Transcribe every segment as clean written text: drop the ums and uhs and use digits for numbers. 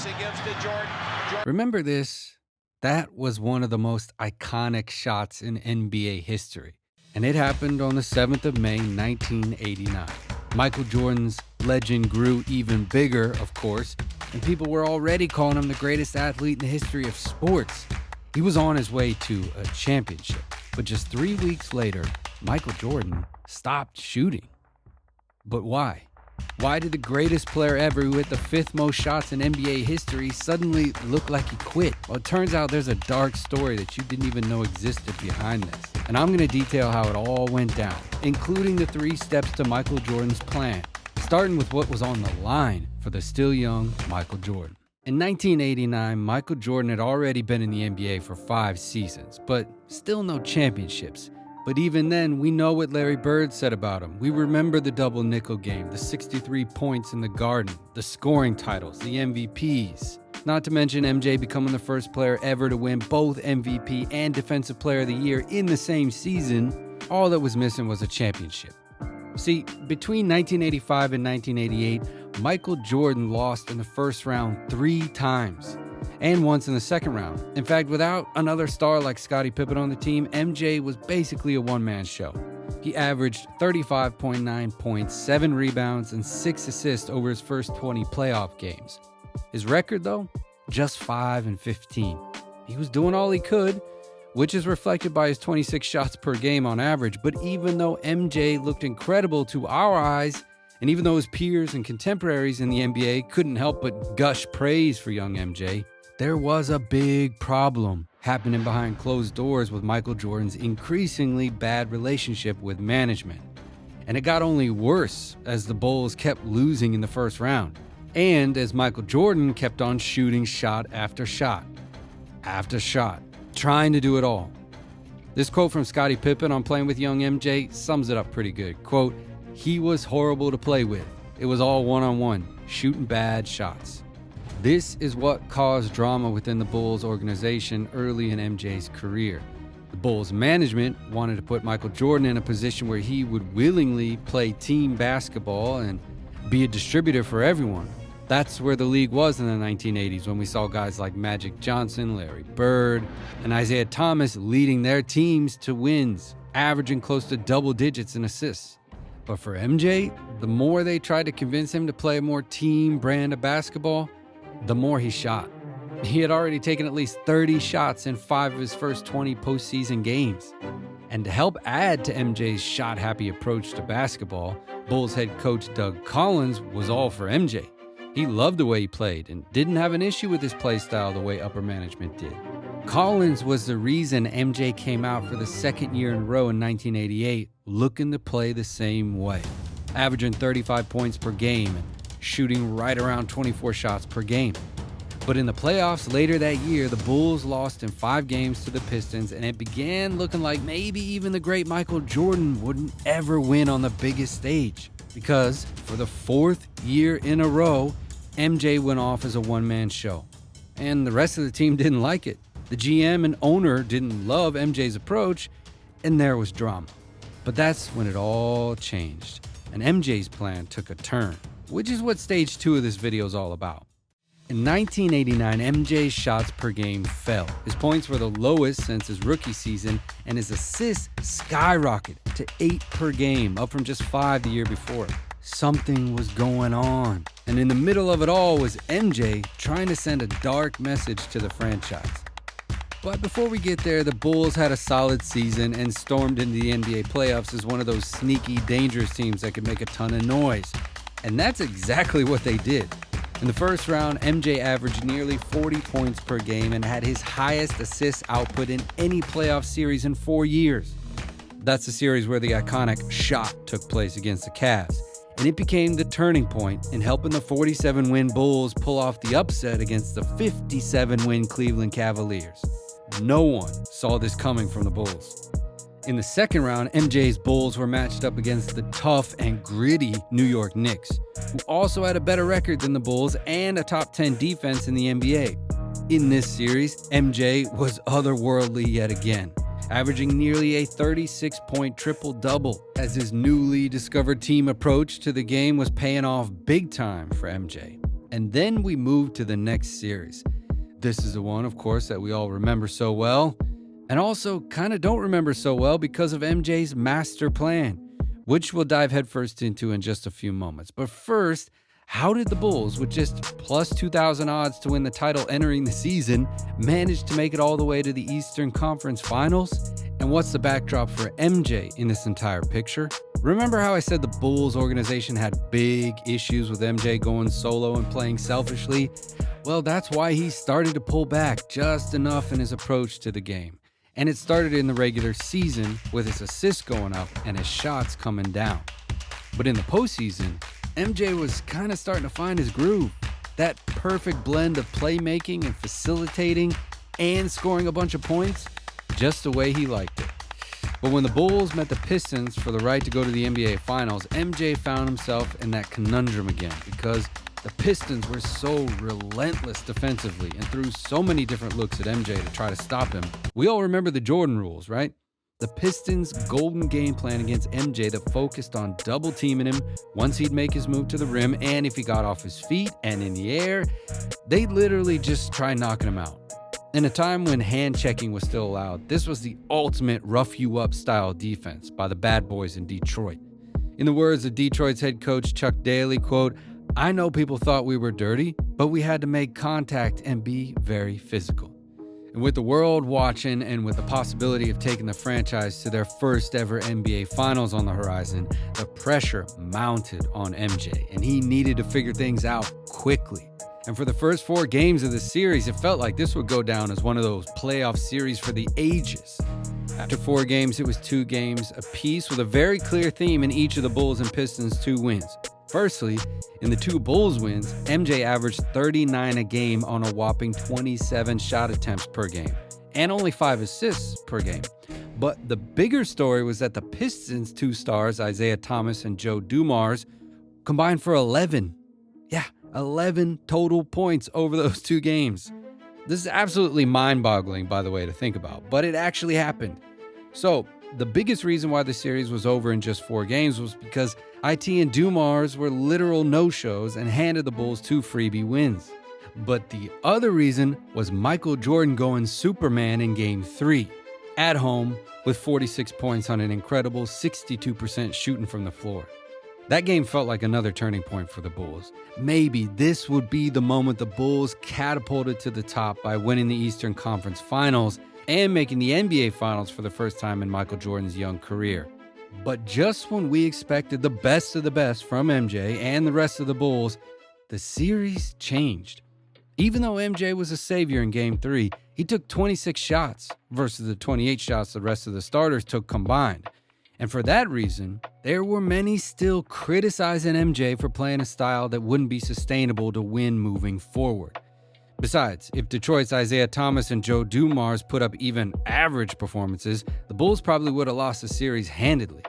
He gives to Jordan. Remember this? That was one of the most iconic shots in NBA history. And it happened on the 7th of May, 1989. Michael Jordan's legend grew even bigger, of course, and people were already calling him the greatest athlete in the history of sports. He was on his way to a championship, but just 3 weeks later, Michael Jordan stopped shooting. But why? Why did the greatest player ever who hit the 5th most shots in NBA history suddenly look like he quit? Well, it turns out there's a dark story that you didn't even know existed behind this. And I'm going to detail how it all went down, including the 3 steps to Michael Jordan's plan, starting with what was on the line for the still young Michael Jordan. In 1989, Michael Jordan had already been in the NBA for 5 seasons, but still no championships. But even then, we know what Larry Bird said about him. We remember the double nickel game, the 63 points in the Garden, the scoring titles, the MVPs. Not to mention MJ becoming the first player ever to win both MVP and Defensive Player of the Year in the same season. All that was missing was a championship. See, between 1985 and 1988, Michael Jordan lost in the first round 3 times. And once in the second round. In fact, without another star like Scottie Pippen on the team, MJ was basically a one-man show. He averaged 35.9 points, 7 rebounds, and 6 assists over his first 20 playoff games. His record, though? Just 5-15. He was doing all he could, which is reflected by his 26 shots per game on average. But even though MJ looked incredible to our eyes, and even though his peers and contemporaries in the NBA couldn't help but gush praise for young MJ, there was a big problem happening behind closed doors with Michael Jordan's increasingly bad relationship with management. And it got only worse as the Bulls kept losing in the first round, and as Michael Jordan kept on shooting shot after shot, trying to do it all. This quote from Scottie Pippen on Playing with Young MJ sums it up pretty good. Quote, "He was horrible to play with. It was all one-on-one, shooting bad shots." This is what caused drama within the Bulls organization early in MJ's career. The Bulls management wanted to put Michael Jordan in a position where he would willingly play team basketball and be a distributor for everyone. That's where the league was in the 1980s when we saw guys like Magic Johnson, Larry Bird, and Isaiah Thomas leading their teams to wins, averaging close to double digits in assists. But for MJ, the more they tried to convince him to play a more team brand of basketball, the more he shot. He had already taken at least 30 shots in 5 of his first 20 postseason games. And to help add to MJ's shot-happy approach to basketball, Bulls head coach Doug Collins was all for MJ. He loved the way he played and didn't have an issue with his play style the way upper management did. Collins was the reason MJ came out for the second year in a row in 1988 looking to play the same way, averaging 35 points per game and shooting right around 24 shots per game. But in the playoffs later that year, the Bulls lost in 5 games to the Pistons, and it began looking like maybe even the great Michael Jordan wouldn't ever win on the biggest stage. Because for the 4th year in a row, MJ went off as a one-man show. And the rest of the team didn't like it. The GM and owner didn't love MJ's approach, and there was drama. But that's when it all changed, and MJ's plan took a turn, which is what stage 2 of this video is all about. In 1989, MJ's shots per game fell. His points were the lowest since his rookie season, and his assists skyrocketed to 8 per game, up from just 5 the year before. Something was going on. And in the middle of it all was MJ trying to send a dark message to the franchise. But before we get there, the Bulls had a solid season and stormed into the NBA playoffs as one of those sneaky, dangerous teams that could make a ton of noise. And that's exactly what they did. In the first round, MJ averaged nearly 40 points per game and had his highest assist output in any playoff series in 4 years. That's the series where the iconic shot took place against the Cavs. And it became the turning point in helping the 47-win Bulls pull off the upset against the 57-win Cleveland Cavaliers. No one saw this coming from the Bulls. In the second round, MJ's Bulls were matched up against the tough and gritty New York Knicks, who also had a better record than the Bulls and a top 10 defense in the NBA. In this series, MJ was otherworldly yet again, averaging nearly a 36-point triple-double as his newly discovered team approach to the game was paying off big time for MJ. And then we moved to the next series. This is the one, of course, that we all remember so well, and also kind of don't remember so well because of MJ's master plan, which we'll dive headfirst into in just a few moments. But first, how did the Bulls, with just plus 2,000 odds to win the title entering the season, manage to make it all the way to the Eastern Conference Finals? And what's the backdrop for MJ in this entire picture? Remember how I said the Bulls organization had big issues with MJ going solo and playing selfishly? Well, that's why he started to pull back just enough in his approach to the game. And it started in the regular season with his assists going up and his shots coming down. But in the postseason, MJ was kind of starting to find his groove. That perfect blend of playmaking and facilitating and scoring a bunch of points, just the way he liked it. But when the Bulls met the Pistons for the right to go to the NBA Finals, MJ found himself in that conundrum again because the Pistons were so relentless defensively and threw so many different looks at MJ to try to stop him. We all remember the Jordan rules, right? The Pistons' golden game plan against MJ that focused on double teaming him once he'd make his move to the rim, and if he got off his feet and in the air, they'd literally just try knocking him out. In a time when hand checking was still allowed, this was the ultimate rough you up style defense by the bad boys in Detroit. In the words of Detroit's head coach Chuck Daly, quote, "I know people thought we were dirty, but we had to make contact and be very physical." And with the world watching and with the possibility of taking the franchise to their first ever NBA Finals on the horizon, the pressure mounted on MJ, and he needed to figure things out quickly. And for the first 4 games of the series, it felt like this would go down as one of those playoff series for the ages. After 4 games, it was 2 games apiece with a very clear theme in each of the Bulls and Pistons' 2 wins. Firstly, in the 2 Bulls wins, MJ averaged 39 a game on a whopping 27 shot attempts per game, and only 5 assists per game. But the bigger story was that the Pistons' 2 stars, Isaiah Thomas and Joe Dumars, combined for 11 total points over those 2 games. This is absolutely mind-boggling, by the way, to think about, but it actually happened. So, the biggest reason why the series was over in just 4 games was because IT and Dumars were literal no-shows and handed the Bulls 2 freebie wins. But the other reason was Michael Jordan going Superman in Game 3, at home with 46 points on an incredible 62% shooting from the floor. That game felt like another turning point for the Bulls. Maybe this would be the moment the Bulls catapulted to the top by winning the Eastern Conference Finals and making the NBA Finals for the first time in Michael Jordan's young career. But just when we expected the best of the best from MJ and the rest of the Bulls, the series changed. Even though MJ was a savior in Game 3, he took 26 shots versus the 28 shots the rest of the starters took combined. And for that reason, there were many still criticizing MJ for playing a style that wouldn't be sustainable to win moving forward. Besides, if Detroit's Isaiah Thomas and Joe Dumars put up even average performances, the Bulls probably would have lost the series handedly.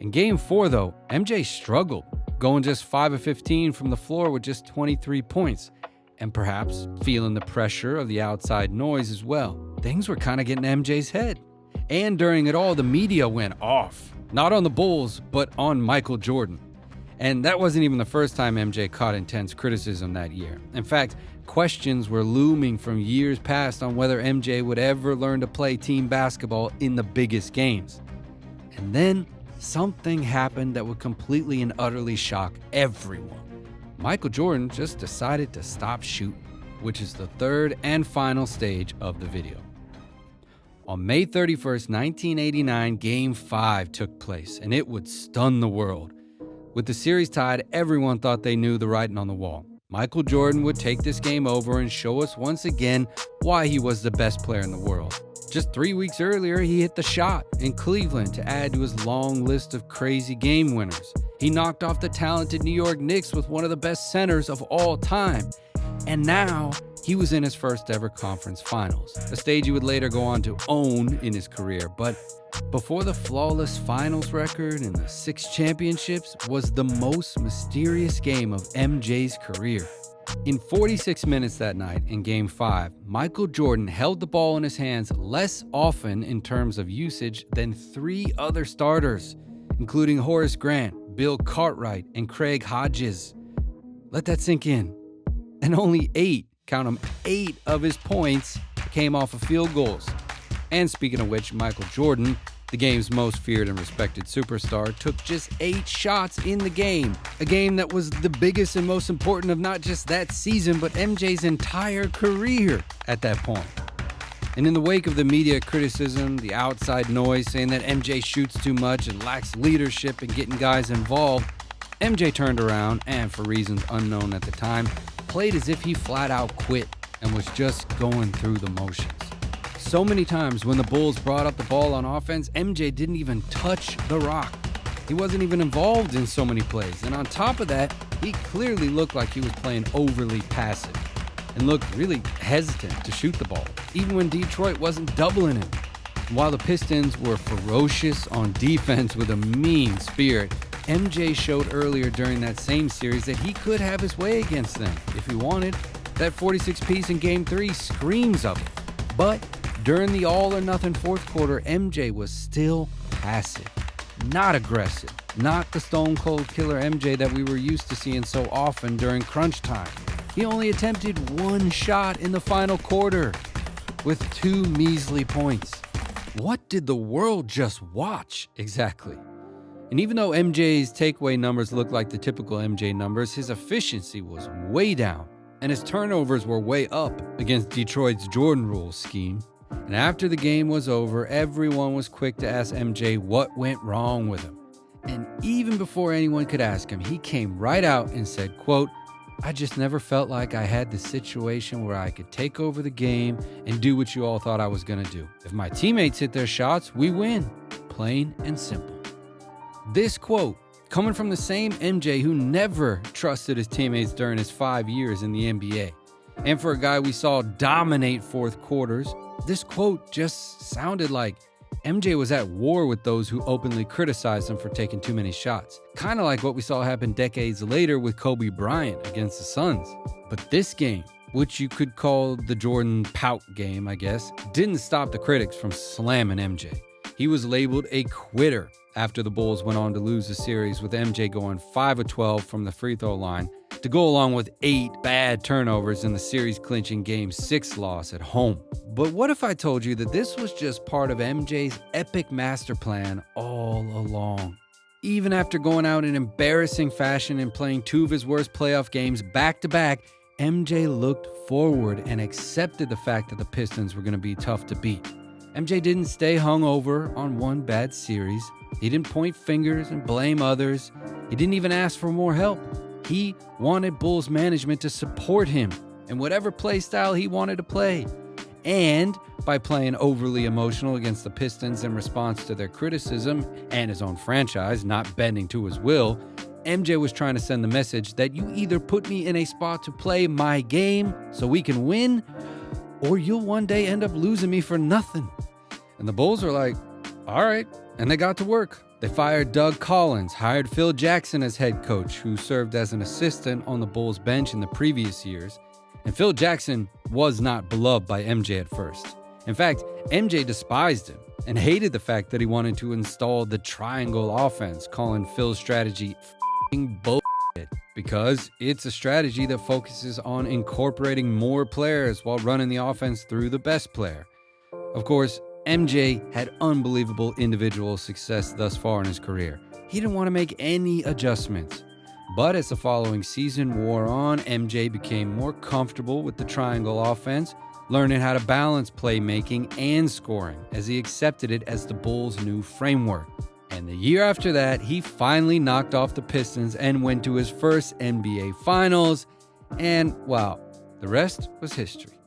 In Game 4, though, MJ struggled, going just 5 of 15 from the floor with just 23 points, and perhaps feeling the pressure of the outside noise as well. Things were kind of getting MJ's head. And during it all, the media went off. Not on the Bulls, but on Michael Jordan. And that wasn't even the first time MJ caught intense criticism that year. In fact, questions were looming from years past on whether MJ would ever learn to play team basketball in the biggest games. And then something happened that would completely and utterly shock everyone. Michael Jordan just decided to stop shooting, which is the third and final stage of the video. On May 31st, 1989, Game 5 took place, and it would stun the world. With the series tied, everyone thought they knew the writing on the wall. Michael Jordan would take this game over and show us once again why he was the best player in the world. Just 3 weeks earlier, he hit the shot in Cleveland to add to his long list of crazy game winners. He knocked off the talented New York Knicks with one of the best centers of all time. And now, he was in his first ever conference finals, a stage he would later go on to own in his career. But before the flawless finals record and the 6 championships was the most mysterious game of MJ's career. In 46 minutes that night in Game 5, Michael Jordan held the ball in his hands less often in terms of usage than 3 other starters, including Horace Grant, Bill Cartwright, and Craig Hodges. Let that sink in. and only 8, count them, 8 of his points came off of field goals. And speaking of which, Michael Jordan, the game's most feared and respected superstar, took just 8 shots in the game. A game that was the biggest and most important of not just that season, but MJ's entire career at that point. And in the wake of the media criticism, the outside noise saying that MJ shoots too much and lacks leadership in getting guys involved, MJ turned around and, for reasons unknown at the time, played as if he flat out quit and was just going through the motions. So many times when the Bulls brought up the ball on offense, MJ didn't even touch the rock. He wasn't even involved in so many plays. And on top of that, he clearly looked like he was playing overly passive and looked really hesitant to shoot the ball, even when Detroit wasn't doubling him. While the Pistons were ferocious on defense with a mean spirit, MJ showed earlier during that same series that he could have his way against them if he wanted. That 46 piece in Game 3 screams of it. But during the all-or-nothing fourth quarter, MJ was still passive, not aggressive, not the stone-cold killer MJ that we were used to seeing so often during crunch time. He only attempted 1 shot in the final quarter with 2 measly points. What did the world just watch exactly? And even though MJ's takeaway numbers looked like the typical MJ numbers, his efficiency was way down, and his turnovers were way up against Detroit's Jordan Rules scheme. And after the game was over, everyone was quick to ask MJ what went wrong with him. And even before anyone could ask him, he came right out and said, quote, "I just never felt like I had the situation where I could take over the game and do what you all thought I was going to do. If my teammates hit their shots, we win. Plain and simple." This quote, coming from the same MJ who never trusted his teammates during his 5 years in the NBA. And for a guy we saw dominate fourth quarters, this quote just sounded like MJ was at war with those who openly criticized him for taking too many shots. Kind of like what we saw happen decades later with Kobe Bryant against the Suns. But this game, which you could call the Jordan pout game, I guess, didn't stop the critics from slamming MJ. He was labeled a quitter after the Bulls went on to lose the series, with MJ going 5 of 12 from the free throw line to go along with 8 bad turnovers in the series-clinching Game 6 loss at home. But what if I told you that this was just part of MJ's epic master plan all along? Even after going out in embarrassing fashion and playing 2 of his worst playoff games back-to-back, MJ looked forward and accepted the fact that the Pistons were going to be tough to beat. MJ didn't stay hungover on one bad series. He didn't point fingers and blame others. He didn't even ask for more help. He wanted Bulls management to support him in whatever play style he wanted to play. And by playing overly emotional against the Pistons in response to their criticism and his own franchise not bending to his will, MJ was trying to send the message that you either put me in a spot to play my game so we can win, or you'll one day end up losing me for nothing. And the Bulls were like, all right. And they got to work. They fired Doug Collins, hired Phil Jackson as head coach, who served as an assistant on the Bulls bench in the previous years. And Phil Jackson was not beloved by MJ at first. In fact, MJ despised him and hated the fact that he wanted to install the triangle offense, calling Phil's strategy f***ing bullshit, because it's a strategy that focuses on incorporating more players while running the offense through the best player. Of course, MJ had unbelievable individual success thus far in his career. He didn't want to make any adjustments. But as the following season wore on, MJ became more comfortable with the triangle offense, learning how to balance playmaking and scoring as he accepted it as the Bulls' new framework. And the year after that, he finally knocked off the Pistons and went to his first NBA Finals. And, wow, the rest was history.